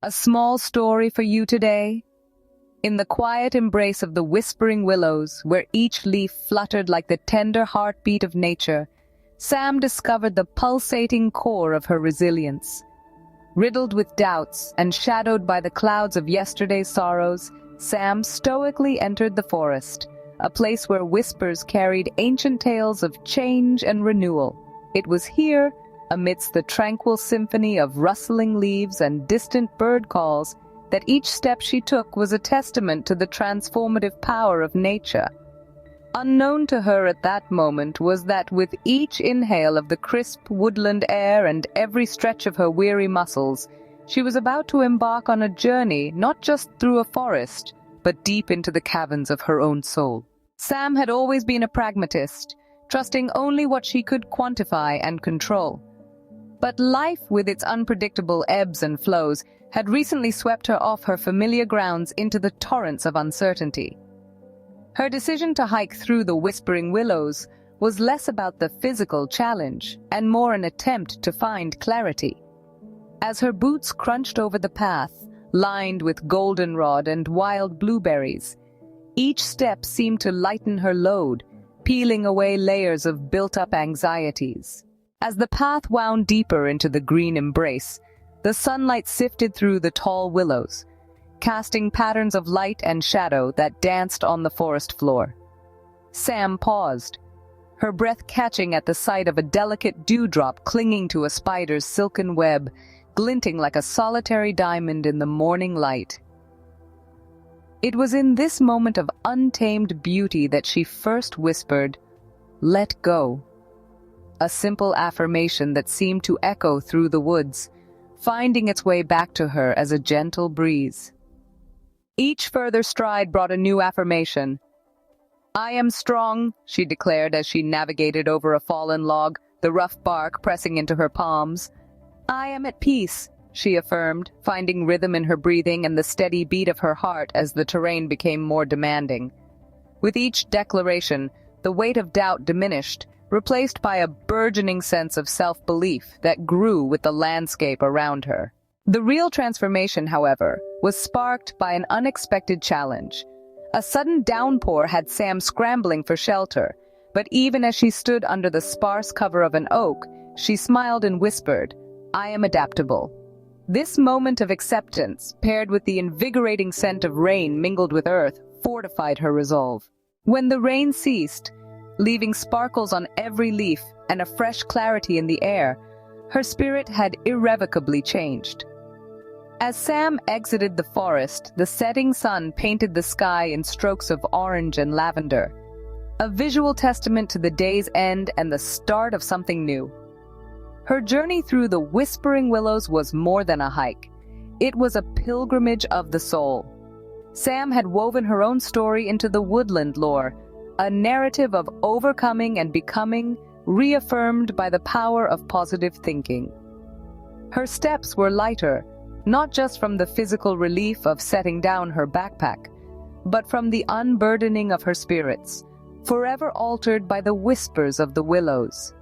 A small story for you today. In the quiet embrace of the Whispering Willows, where each leaf fluttered like the tender heartbeat of nature, Sam discovered the pulsating core of her resilience. Riddled with doubts and shadowed by the clouds of yesterday's sorrows, Sam stoically entered the forest, a place where whispers carried ancient tales of change and renewal. It was here, amidst the tranquil symphony of rustling leaves and distant bird calls, that each step she took was a testament to the transformative power of nature. Unknown to her at that moment was that with each inhale of the crisp woodland air and every stretch of her weary muscles, she was about to embark on a journey not just through a forest, but deep into the caverns of her own soul. Sam had always been a pragmatist, trusting only what she could quantify and control. But life, with its unpredictable ebbs and flows, had recently swept her off her familiar grounds into the torrents of uncertainty. Her decision to hike through the Whispering Willows was less about the physical challenge and more an attempt to find clarity. As her boots crunched over the path, lined with goldenrod and wild blueberries, each step seemed to lighten her load, peeling away layers of built-up anxieties. As the path wound deeper into the green embrace, the sunlight sifted through the tall willows, casting patterns of light and shadow that danced on the forest floor. Sam paused, her breath catching at the sight of a delicate dewdrop clinging to a spider's silken web, glinting like a solitary diamond in the morning light. It was in this moment of untamed beauty that she first whispered, "Let go," a simple affirmation that seemed to echo through the woods, finding its way back to her as a gentle breeze. Each further stride brought a new affirmation. "I am strong," she declared as she navigated over a fallen log, the rough bark pressing into her palms. "I am at peace," she affirmed, finding rhythm in her breathing and the steady beat of her heart as the terrain became more demanding. With each declaration, the weight of doubt diminished, replaced by a burgeoning sense of self-belief that grew with the landscape around her. The real transformation, however, was sparked by an unexpected challenge. A sudden downpour had Sam scrambling for shelter, but even as she stood under the sparse cover of an oak, she smiled and whispered, "I am adaptable." This moment of acceptance, paired with the invigorating scent of rain mingled with earth, fortified her resolve. When the rain ceased, leaving sparkles on every leaf and a fresh clarity in the air, her spirit had irrevocably changed. As Sam exited the forest, the setting sun painted the sky in strokes of orange and lavender, a visual testament to the day's end and the start of something new. Her journey through the Whispering Willows was more than a hike. It was a pilgrimage of the soul. Sam had woven her own story into the woodland lore, a narrative of overcoming and becoming, reaffirmed by the power of positive thinking. Her steps were lighter, not just from the physical relief of setting down her backpack, but from the unburdening of her spirits, forever altered by the whispers of the willows.